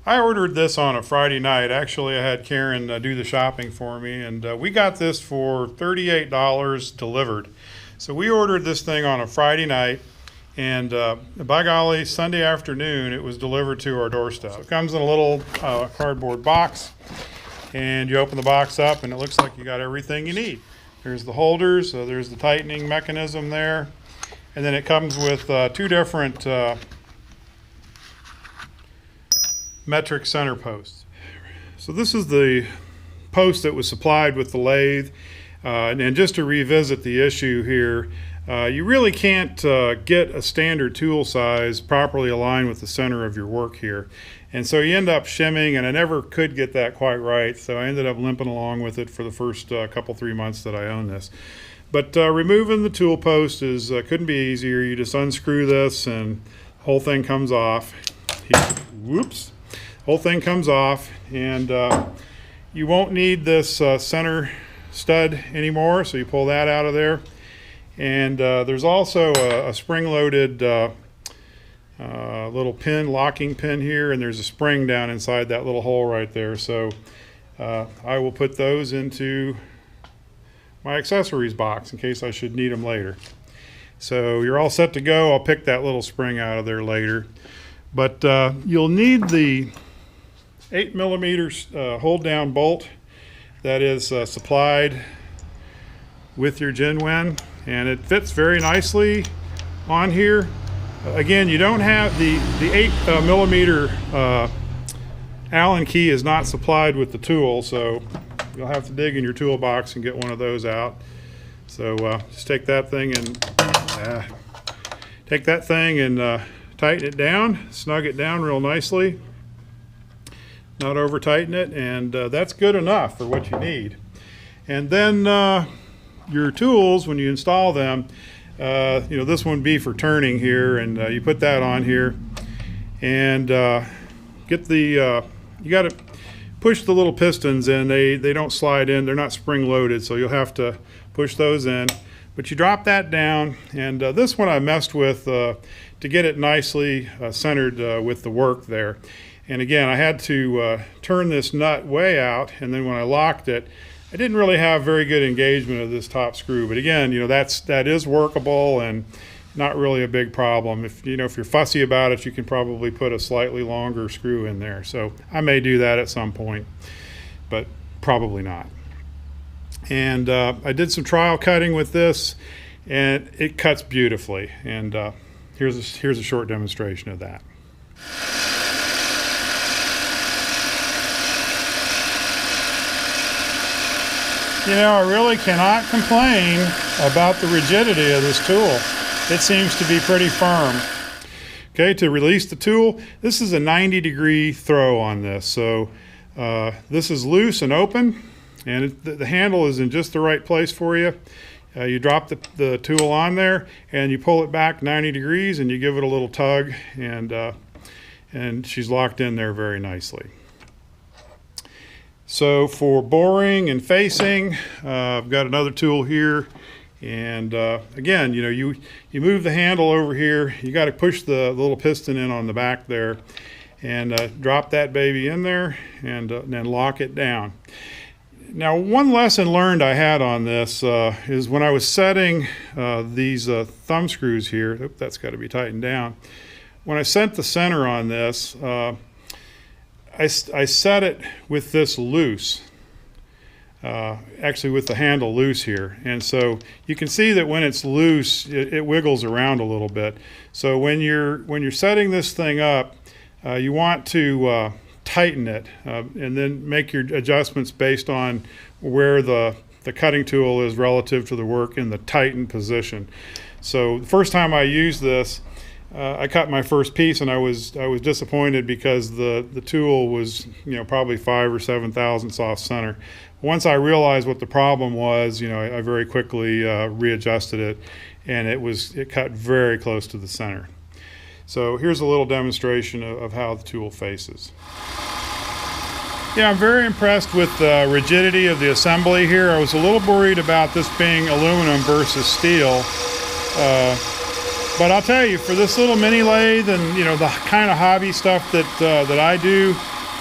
I ordered this on a Friday night. Actually, I had Karen do the shopping for me, and we got this for $38 delivered. So we ordered this thing on a Friday night, and by golly, Sunday afternoon it was delivered to our doorstep. So it comes in a little cardboard box, and you open the box up and it looks like you got everything you need. There's the holders, there's the tightening mechanism there, and then it comes with two different metric center posts. So this is the post that was supplied with the lathe, and just to revisit the issue here, you really can't get a standard tool size properly aligned with the center of your work here, and so you end up shimming, and I never could get that quite right, so I ended up limping along with it for the first couple 3 months that I owned this. But removing the tool post is couldn't be easier. You just unscrew this and the whole thing comes off. Whoops. Whole thing comes off, and you won't need this center stud anymore, so you pull that out of there. And there's also a spring-loaded little pin, locking pin here, and there's a spring down inside that little hole right there. So I will put those into my accessories box in case I should need them later. So you're all set to go. I'll pick that little spring out of there later. But you'll need the 8mm hold down bolt that is supplied with your Jinwen, and it fits very nicely on here. Again, you don't have the 8mm Allen key is not supplied with the tool, so you'll have to dig in your toolbox and get one of those out. So just take that thing and tighten it down, snug it down real nicely. Not over tighten it, and that's good enough for what you need. And then your tools, when you install them, this one would be for turning here, and you put that on here, and get the you got to push the little pistons in. They don't slide in, they're not spring loaded, so you'll have to push those in. But you drop that down, and this one I messed with to get it nicely centered with the work there. And again, I had to turn this nut way out, and then when I locked it, I didn't really have very good engagement of this top screw. But again, that is workable and not really a big problem. If you're fussy about it, you can probably put a slightly longer screw in there. So I may do that at some point, but probably not. And I did some trial cutting with this, and it cuts beautifully. And here's a short demonstration of that. I really cannot complain about the rigidity of this tool. It seems to be pretty firm. Okay, to release the tool, this is a 90-degree throw on this. So this is loose and open, and the handle is in just the right place for you. You drop the tool on there, and you pull it back 90 degrees, and you give it a little tug, and she's locked in there very nicely. So for boring and facing, I've got another tool here, and again, you move the handle over here. You got to push the little piston in on the back there, and drop that baby in there, and then lock it down. Now, one lesson learned I had on this is when I was setting these thumb screws here. That's got to be tightened down. When I set the center on this, I set it with this loose, actually with the handle loose here, and so you can see that when it's loose, it wiggles around a little bit. So when you're setting this thing up, you want to tighten it, and then make your adjustments based on where the cutting tool is relative to the work in the tightened position. So the first time I used this, I cut my first piece, and I was disappointed because the tool was probably 5 or 7 thousandths off center. Once I realized what the problem was, I very quickly readjusted it, and it cut very close to the center. So here's a little demonstration of how the tool faces. Yeah, I'm very impressed with the rigidity of the assembly here. I was a little worried about this being aluminum versus steel. But I'll tell you, for this little mini lathe and the kind of hobby stuff that I do,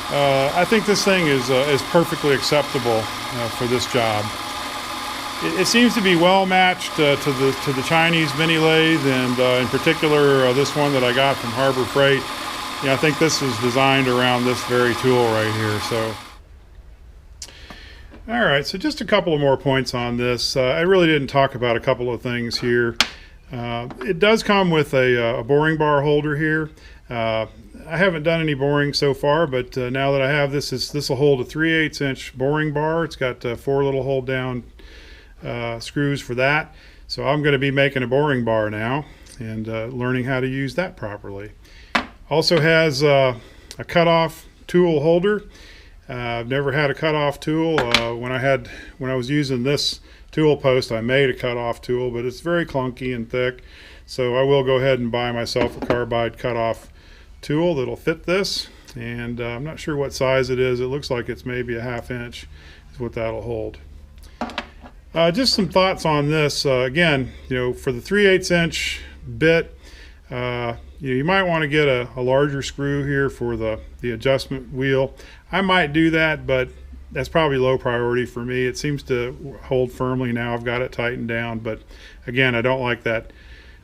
I think this thing is perfectly acceptable for this job. It seems to be well matched to the Chinese mini lathe, and in particular this one that I got from Harbor Freight. Yeah, I think this is designed around this very tool right here. So, all right, so just a couple of more points on this. I really didn't talk about a couple of things here. It does come with a boring bar holder here. I haven't done any boring so far, but now that I have this, this will hold a 3/8 inch boring bar. It's got 4 little hold down screws for that. So I'm going to be making a boring bar now and learning how to use that properly. Also has a cutoff tool holder. I've never had a cutoff tool. When I was using this tool post, I made a cutoff tool, but it's very clunky and thick. So I will go ahead and buy myself a carbide cutoff tool that'll fit this, and I'm not sure what size it is. It looks like it's maybe a 1/2 inch is what that'll hold. Just some thoughts on this. Again, for the 3/8 inch bit, you might want to get a larger screw here for the adjustment wheel. I might do that, but that's probably low priority for me. It seems to hold firmly now. I've got it tightened down, but again, I don't like that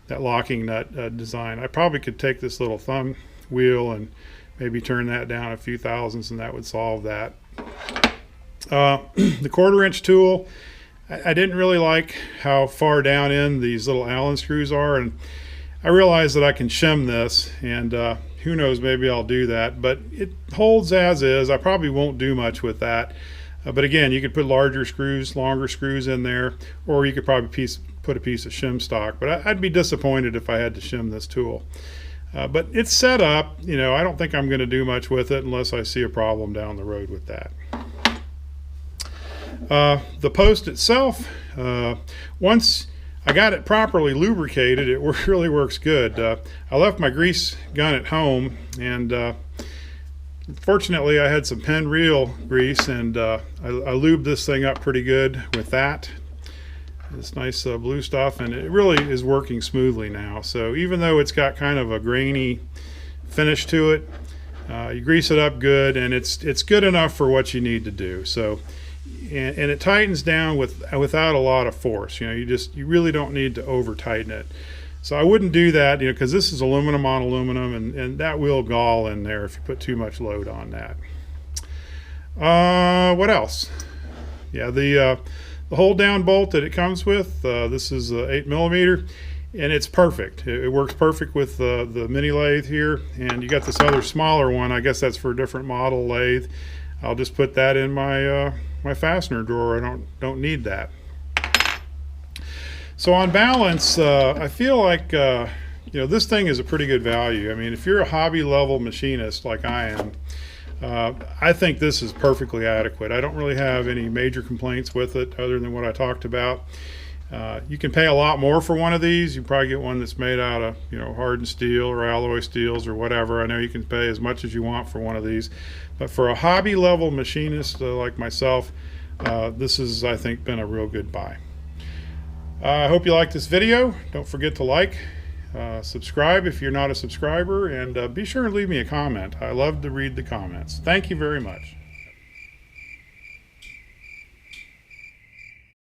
locking nut design. I probably could take this little thumb wheel and maybe turn that down a few thousandths, and that would solve that. The 1/4 inch tool, I didn't really like how far down in these little Allen screws are, and I realized that I can shim this, and who knows, maybe I'll do that, but it holds as is. I probably won't do much with that, but again, you could put larger screws, longer screws in there, or you could probably put a piece of shim stock, but I'd be disappointed if I had to shim this tool. But it's set up. I don't think I'm going to do much with it unless I see a problem down the road with that. The post itself, once I got it properly lubricated, it really works good. I left my grease gun at home, and fortunately I had some pen reel grease, and I lubed this thing up pretty good with that. This nice blue stuff, and it really is working smoothly now. So even though it's got kind of a grainy finish to it, you grease it up good, and it's good enough for what you need to do. So, and it tightens down without a lot of force. You really don't need to over tighten it. So I wouldn't do that, because this is aluminum on aluminum, and that will gall in there if you put too much load on that. What else? Yeah, the hold down bolt that it comes with, this is 8mm, and it's perfect. It works perfect with the mini lathe here, and you got this other smaller one. I guess that's for a different model lathe. I'll just put that in my my fastener drawer. I don't need that. So on balance, I feel like this thing is a pretty good value. I mean, if you're a hobby level machinist like I am, I think this is perfectly adequate. I don't really have any major complaints with it other than what I talked about. You can pay a lot more for one of these. You probably get one that's made out of hardened steel or alloy steels or whatever. I know you can pay as much as you want for one of these, but for a hobby level machinist like myself, this has, I think, been a real good buy. I hope you liked this video. Don't forget to like, subscribe if you're not a subscriber, and be sure to leave me a comment. I love to read the comments. Thank you very much.